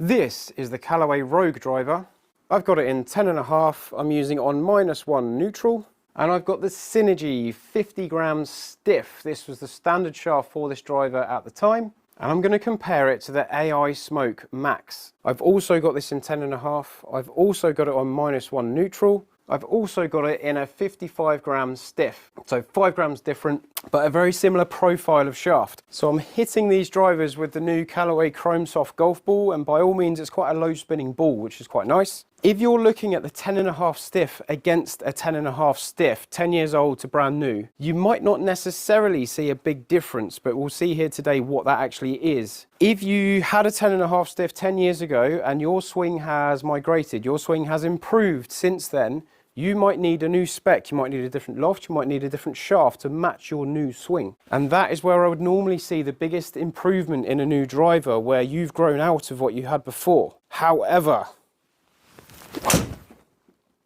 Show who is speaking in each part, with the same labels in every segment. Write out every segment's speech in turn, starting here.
Speaker 1: This is the Callaway Rogue driver. I've got it in 10.5, I'm using it on -1 neutral, and I've got the Synergy 50 grams stiff. This was the standard shaft for this driver at the time, and I'm going to compare it to the AI Smoke Max. I've also got this in 10.5, I've also got it on -1 neutral, I've also got it in a 55 gram stiff, so 5 grams different, but a very similar profile of shaft. So I'm hitting these drivers with the new Callaway Chrome Soft golf ball, and by all means it's quite a low spinning ball, which is quite nice. If you're looking at the 10.5 stiff against a 10.5 stiff, 10 years old to brand new, you might not necessarily see a big difference, but we'll see here today what that actually is. If you had a 10.5 stiff 10 years ago and your swing has migrated, your swing has improved since then, you might need a new spec, you might need a different loft, you might need a different shaft to match your new swing. And that is where I would normally see the biggest improvement in a new driver, where you've grown out of what you had before. However,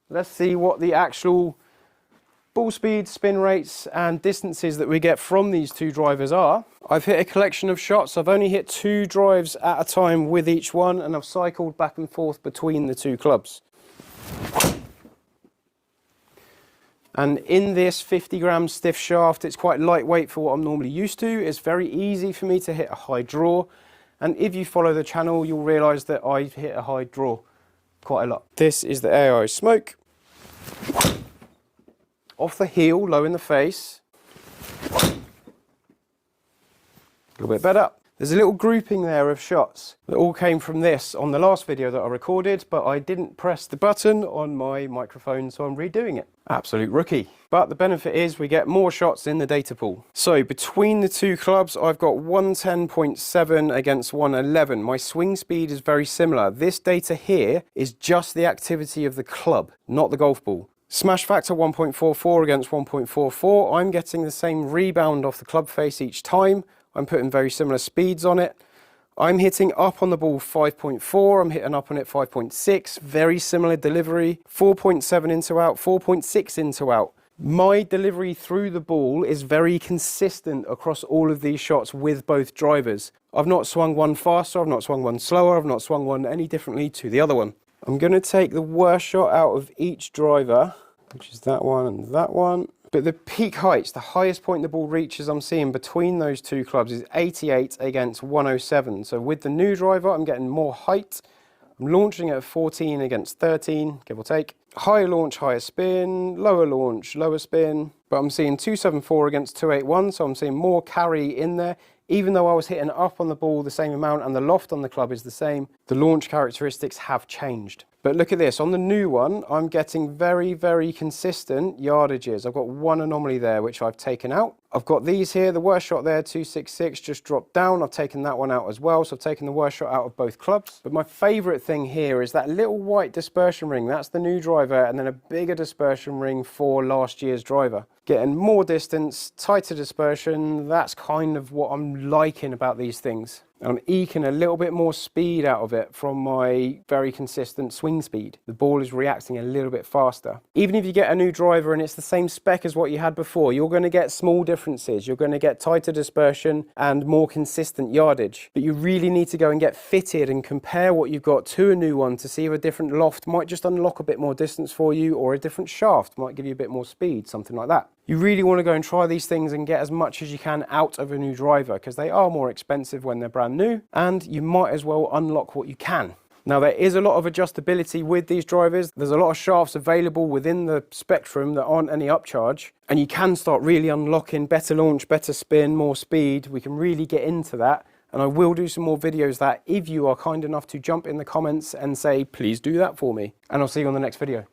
Speaker 1: let's see what the actual ball speed, spin rates and distances that we get from these two drivers are. I've hit a collection of shots. I've only hit 2 drives at a time with each one, and I've cycled back and forth between the two clubs. And in this 50 gram stiff shaft, it's quite lightweight for what I'm normally used to. It's very easy for me to hit a high draw. And if you follow the channel, you'll realize that I hit a high draw quite a lot. This is the AI Smoke. Off the heel, low in the face. A little bit better. There's a little grouping there of shots that all came from this on the last video that I recorded, but I didn't press the button on my microphone, so I'm redoing it. Absolute rookie. But the benefit is we get more shots in the data pool. So between the two clubs, I've got 110.7 against 111. My swing speed is very similar. This data here is just the activity of the club, not the golf ball. Smash factor 1.44 against 1.44. I'm getting the same rebound off the club face each time. I'm putting very similar speeds on it. I'm hitting up on the ball 5.4, I'm hitting up on it 5.6, very similar delivery, 4.7 into out, 4.6 into out. My delivery through the ball is very consistent across all of these shots with both drivers. I've not swung one faster, I've not swung one slower, I've not swung one any differently to the other one. I'm going to take the worst shot out of each driver, which is that one and that one. But the peak heights, the highest point the ball reaches I'm seeing between those two clubs is 88 against 107. So with the new driver, I'm getting more height. I'm launching at 14 against 13, give or take. Higher launch, higher spin, lower launch, lower spin. But I'm seeing 274 against 281, so I'm seeing more carry in there. Even though I was hitting up on the ball the same amount and the loft on the club is the same, the launch characteristics have changed. But look at this, on the new one, I'm getting very, very consistent yardages. I've got one anomaly there, which I've taken out. I've got these here, the worst shot there, 266, just dropped down. I've taken that one out as well, so I've taken the worst shot out of both clubs. But my favorite thing here is that little white dispersion ring. That's the new driver, and then a bigger dispersion ring for last year's driver. Getting more distance, tighter dispersion, that's kind of what I'm liking about these things. I'm eking a little bit more speed out of it from my very consistent swing speed. The ball is reacting a little bit faster. Even if you get a new driver and it's the same spec as what you had before, you're going to get small differences. You're going to get tighter dispersion and more consistent yardage. But you really need to go and get fitted and compare what you've got to a new one to see if a different loft might just unlock a bit more distance for you, or a different shaft might give you a bit more speed, something like that. You really want to go and try these things and get as much as you can out of a new driver, because they are more expensive when they're brand new, and you might as well unlock what you can. Now, there is a lot of adjustability with these drivers. There's a lot of shafts available within the spectrum that aren't any upcharge, and you can start really unlocking better launch, better spin, more speed. We can really get into that, and I will do some more videos that if you are kind enough to jump in the comments and say, please do that for me. And I'll see you on the next video.